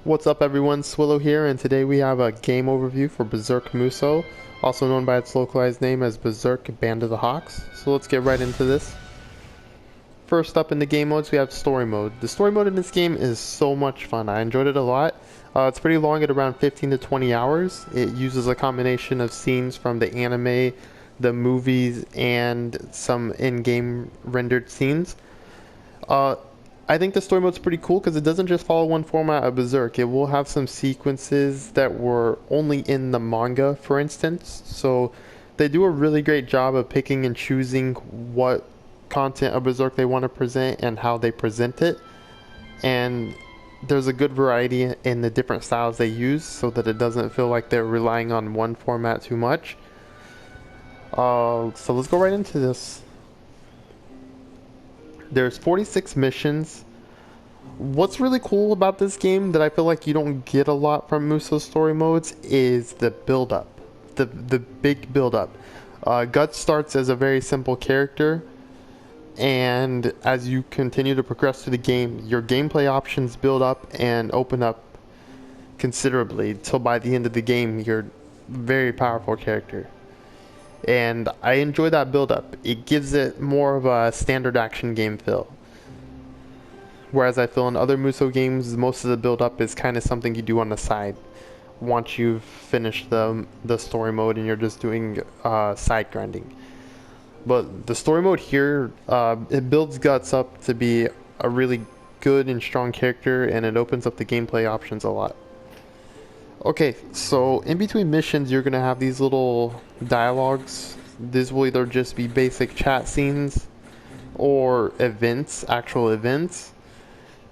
What's up everyone, Swillow here, and today we have a game overview for Berserk Musou, also known by its localized name as Berserk Band of the Hawks. So let's get right into this. First up in the game modes, we have Story Mode. The Story Mode in this game is so much fun. I enjoyed it a lot. It's pretty long at around 15 to 20 hours. It uses a combination of scenes from the anime, the movies, and some in-game rendered scenes. Uh, I think the story mode's pretty cool because it doesn't just follow one format of Berserk. It will have some sequences that were only in the manga, for instance. So they do a really great job of picking and choosing what content of Berserk they want to present and how they present it. And there's a good variety in the different styles they use so that it doesn't feel like they're relying on one format too much. So let's go right into this. There's 46 missions. What's really cool about this game that I feel like you don't get a lot from Musou story modes is the build up, the big build up. Guts starts as a very simple character, and as you continue to progress through the game, your gameplay options build up and open up considerably till by the end of the game you're a very powerful character. And I enjoy that build up. It gives it more of a standard action game feel. Whereas I feel in other Musou games, most of the build up is kind of something you do on the side once you've finished the story mode and you're just doing side grinding. But the story mode here, it builds Guts up to be a really good and strong character, and it opens up the gameplay options a lot. Okay, so in between missions, you're gonna have these little dialogues. This will either just be basic chat scenes or events, actual events.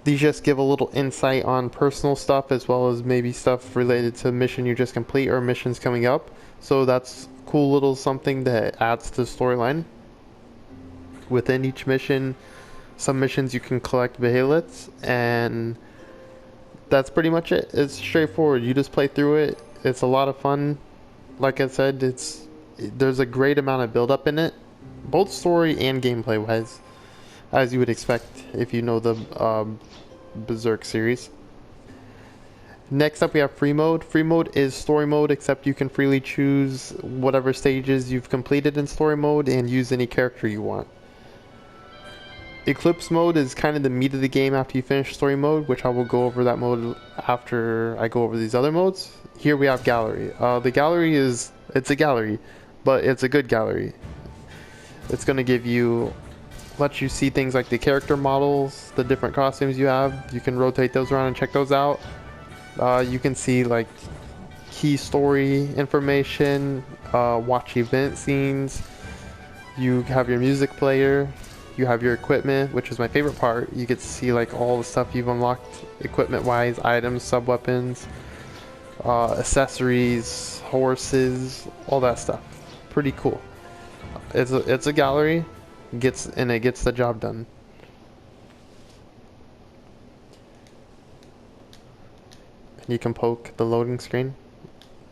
These just give a little insight on personal stuff as well as maybe stuff related to mission you just complete or missions coming up. So that's cool little something that adds to the storyline. Within each mission, some missions you can collect behemoths, and that's pretty much it. It's straightforward. You just play through it. It's a lot of fun. Like I said, there's a great amount of build up in it, both story and gameplay wise, as you would expect if you know the Berserk series. Next up we have free mode. Free mode is story mode, except you can freely choose whatever stages you've completed in story mode and use any character you want. Eclipse mode is kind of the meat of the game after you finish story mode, which I will go over that mode after I go over these other modes. Here we have gallery. The gallery it's a gallery, but it's a good gallery. It's going to give you lets you see things like the character models, the different costumes you have. You can rotate those around and check those out. You can see like key story information, watch event scenes. You have your music player. You have your equipment, which is my favorite part. You get to see like all the stuff you've unlocked equipment-wise, items, sub-weapons, accessories, horses, all that stuff. Pretty cool. It's a gallery. It gets the job done. You can poke the loading screen.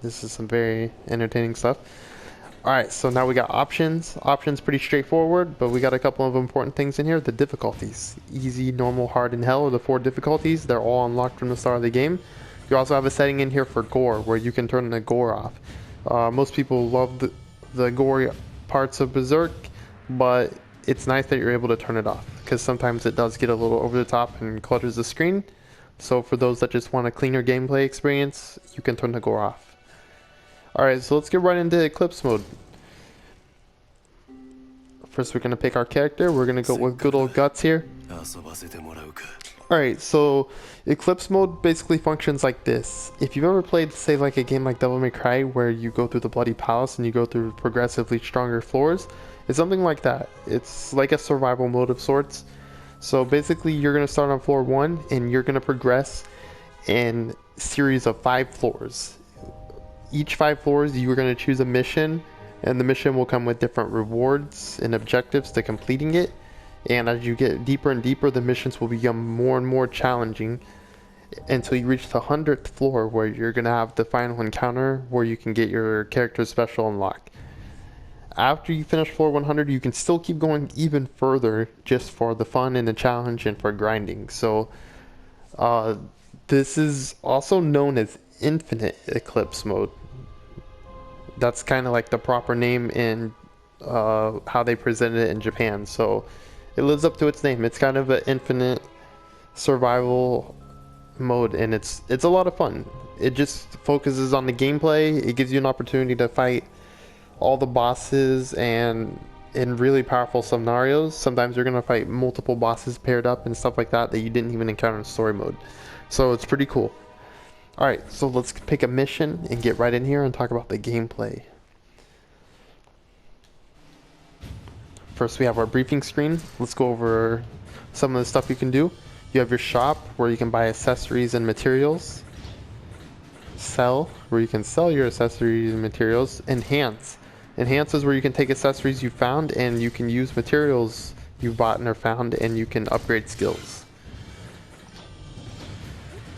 This is some very entertaining stuff. Alright, so now we got options. Options pretty straightforward, but we got a couple of important things in here. The difficulties. Easy, normal, hard, and hell are the 4 difficulties. They're all unlocked from the start of the game. You also have a setting in here for gore, where you can turn the gore off. Most people love the gory parts of Berserk, but it's nice that you're able to turn it off, because sometimes it does get a little over the top and clutters the screen. So for those that just want a cleaner gameplay experience, you can turn the gore off. Alright, so let's get right into Eclipse mode. First we're going to pick our character. We're going to go with good old Guts here. Alright, so Eclipse mode basically functions like this. If you've ever played, say, like a game like Devil May Cry, where you go through the Bloody Palace and you go through progressively stronger floors, it's something like that. It's like a survival mode of sorts. So basically you're going to start on floor 1 and you're going to progress in a series of 5 floors. Each 5 floors you are going to choose a mission, and the mission will come with different rewards and objectives to completing it. And as you get deeper and deeper, the missions will become more and more challenging until you reach the 100th floor, where you're going to have the final encounter where you can get your character's special unlock. After you finish floor 100, you can still keep going even further just for the fun and the challenge and for grinding. So This is also known as Infinite Eclipse mode. That's kind of like the proper name in how they presented it in Japan. So it lives up to its name. It's kind of an infinite survival mode, and it's a lot of fun. It just focuses on the gameplay. It gives you an opportunity to fight all the bosses, and in really powerful scenarios, sometimes you're gonna fight multiple bosses paired up and stuff like that that you didn't even encounter in story mode. So it's pretty cool. Alright, so let's pick a mission and get right in here and talk about the gameplay. First we have our briefing screen. Let's go over some of the stuff you can do. You have your shop where you can buy accessories and materials. Sell, where you can sell your accessories and materials. Enhance. Enhance is where you can take accessories you found and you can use materials you bought and or found, and you can upgrade skills.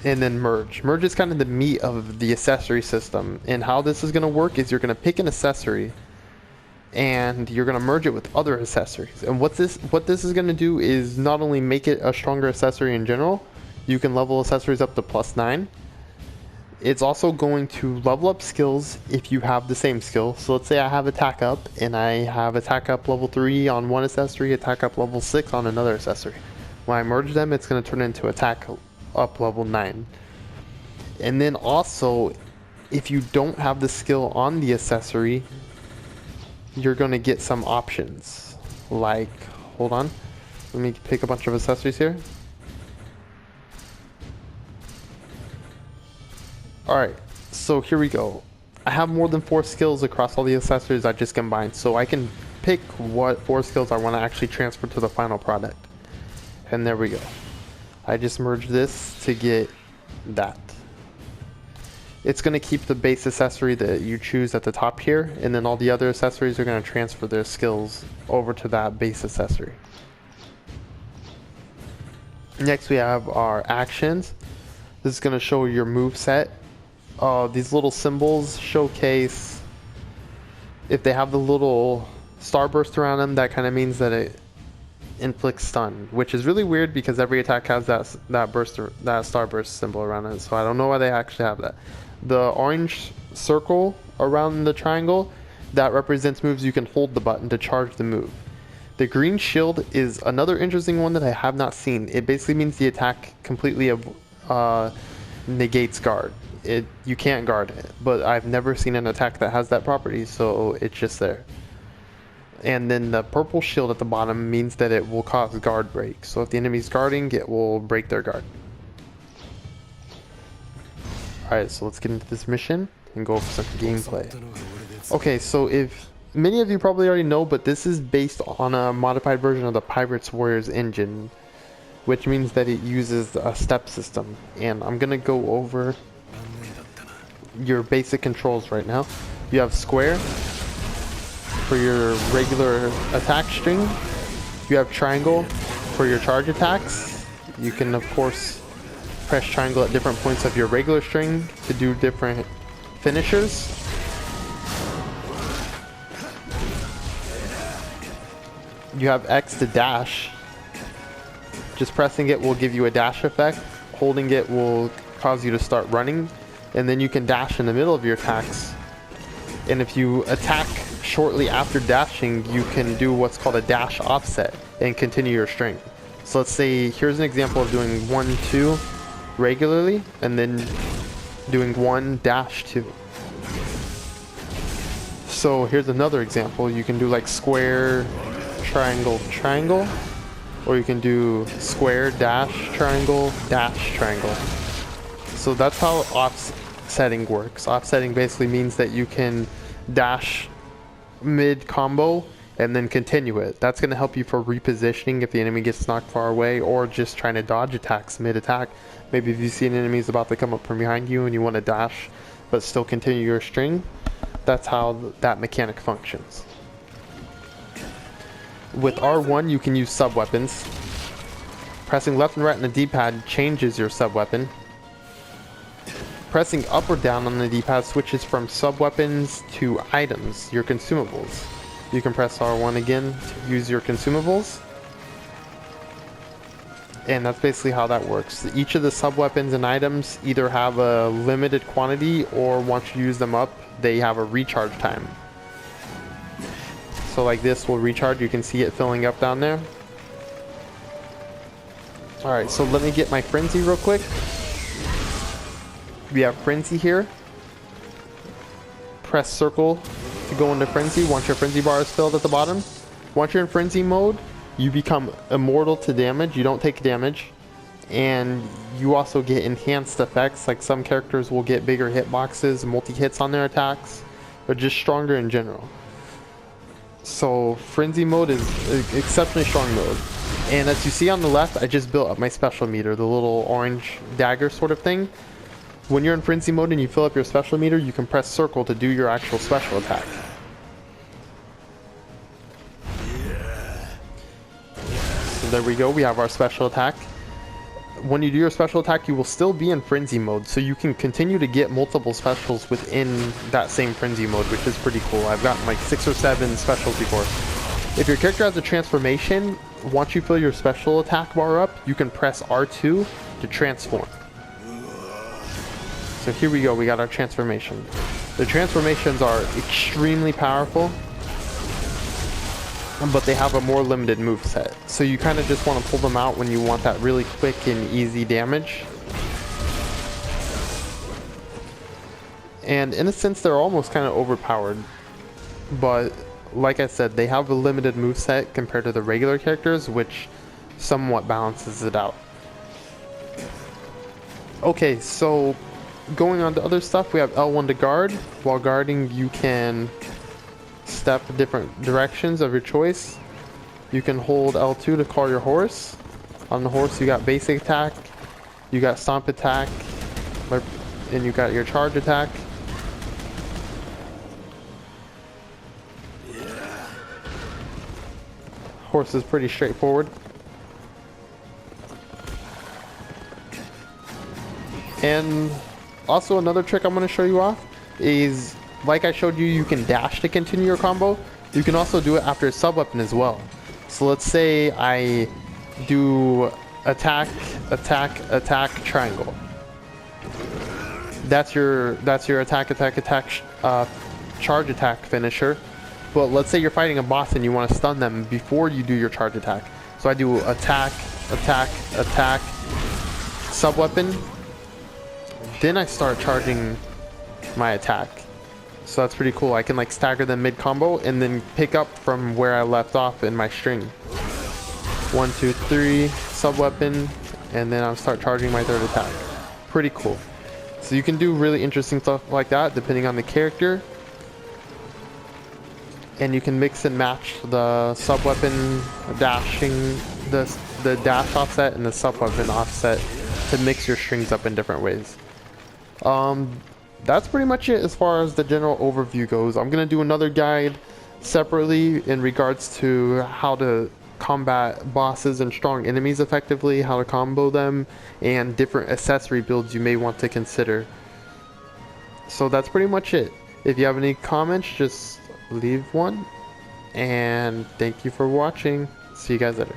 And then merge. Merge is kind of the meat of the accessory system, and how this is going to work is you're going to pick an accessory and you're going to merge it with other accessories. And what this is going to do is not only make it a stronger accessory in general, you can level accessories up to +9. It's also going to level up skills if you have the same skill. So let's say I have attack up and I have attack up level 3 on one accessory, attack up level 6 on another accessory. When I merge them, it's going to turn into attack up level 9. And then also, if you don't have the skill on the accessory, you're going to get some options. Like, hold on, let me pick a bunch of accessories here. Alright, so here we go. I have more than 4 skills across all the accessories I just combined, so I can pick what 4 skills I want to actually transfer to the final product. And there we go. I just merged this to get that. It's going to keep the base accessory that you choose at the top here, and then all the other accessories are going to transfer their skills over to that base accessory. Next we have our actions. This is going to show your move set. These little symbols showcase, if they have the little starburst around them, that kind of means that it inflicts stun, which is really weird because every attack has that starburst symbol around it, so I don't know why they actually have that. The orange circle around the triangle, that represents moves you can hold the button to charge the move. The green shield is another interesting one that I have not seen. It basically means the attack completely negates guard. You can't guard it, but I've never seen an attack that has that property, so it's just there. And then the purple shield at the bottom means that it will cause guard break. So if the enemy's guarding, it will break their guard. Alright, so let's get into this mission and go over some gameplay. Okay, so if many of you probably already know, but this is based on a modified version of the Pirates Warriors engine, which means that it uses a step system. And I'm gonna go over your basic controls right now. You have square for your regular attack string. You have triangle for your charge attacks. You can of course press triangle at different points of your regular string to do different finishers. You have X to dash. Just pressing it will give you a dash effect. Holding it will cause you to start running. And then you can dash in the middle of your attacks. And if you attack shortly after dashing, you can do what's called a dash offset and continue your string. So let's say, here's an example of doing 1-2 regularly and then doing 1-2. So here's another example. You can do like square, triangle, triangle, or you can do square, dash, triangle, dash, triangle. So that's how offsetting works. Offsetting basically means that you can dash mid combo and then continue it. That's going to help you for repositioning if the enemy gets knocked far away, or just trying to dodge attacks mid attack. Maybe if you see an enemy is about to come up from behind you and you want to dash but still continue your string, that's how that mechanic functions. With R1 you can use sub weapons. Pressing left and right on the D-pad changes your sub weapon. Pressing up or down on the D-pad switches from sub-weapons to items, your consumables. You can press R1 again to use your consumables. And that's basically how that works. Each of the sub-weapons and items either have a limited quantity, or once you use them up, they have a recharge time. So like this will recharge, you can see it filling up down there. Alright, so let me get my frenzy real quick. We have frenzy here. Press circle to go into frenzy once your frenzy bar is filled at the bottom. Once you're in frenzy mode, you become immortal to damage, you don't take damage, and you also get enhanced effects, like some characters will get bigger hitboxes, multi-hits on their attacks, but just stronger in general. So frenzy mode is an exceptionally strong mode. And as you see on the left, I just built up my special meter, the little orange dagger sort of thing. When you're in frenzy mode and you fill up your special meter, you can press circle to do your actual special attack. So there we go, we have our special attack. When you do your special attack, you will still be in frenzy mode, so you can continue to get multiple specials within that same frenzy mode, which is pretty cool. I've gotten like 6 or 7 specials before. If your character has a transformation, once you fill your special attack bar up, you can press R2 to transform. So here we go, we got our transformation. The transformations are extremely powerful, but they have a more limited move set. So you kind of just want to pull them out when you want that really quick and easy damage. And in a sense, they're almost kind of overpowered. But like I said, they have a limited move set compared to the regular characters, which somewhat balances it out. Okay, so going on to other stuff, we have L1 to guard. While guarding, you can step different directions of your choice. You can hold L2 to call your horse. On the horse, you got basic attack, you got stomp attack, and you got your charge attack. Horse is pretty straightforward. And also another trick I'm going to show you off is, like I showed you, you can dash to continue your combo. You can also do it after a sub-weapon as well. So let's say I do attack, attack, attack, triangle. That's your attack, attack, attack, charge attack finisher. But let's say you're fighting a boss and you want to stun them before you do your charge attack. So I do attack, attack, attack, sub-weapon. Then I start charging my attack. So that's pretty cool. I can like stagger them mid-combo and then pick up from where I left off in my string. 1, 2, 3, sub-weapon, and then I'll start charging my third attack. Pretty cool. So you can do really interesting stuff like that depending on the character. And you can mix and match the sub-weapon dashing, the dash offset and the sub-weapon offset to mix your strings up in different ways. That's pretty much it as far as the general overview goes. I'm going to do another guide separately in regards to how to combat bosses and strong enemies effectively, how to combo them, and different accessory builds you may want to consider. So that's pretty much it. If you have any comments, just leave one. And thank you for watching. See you guys later.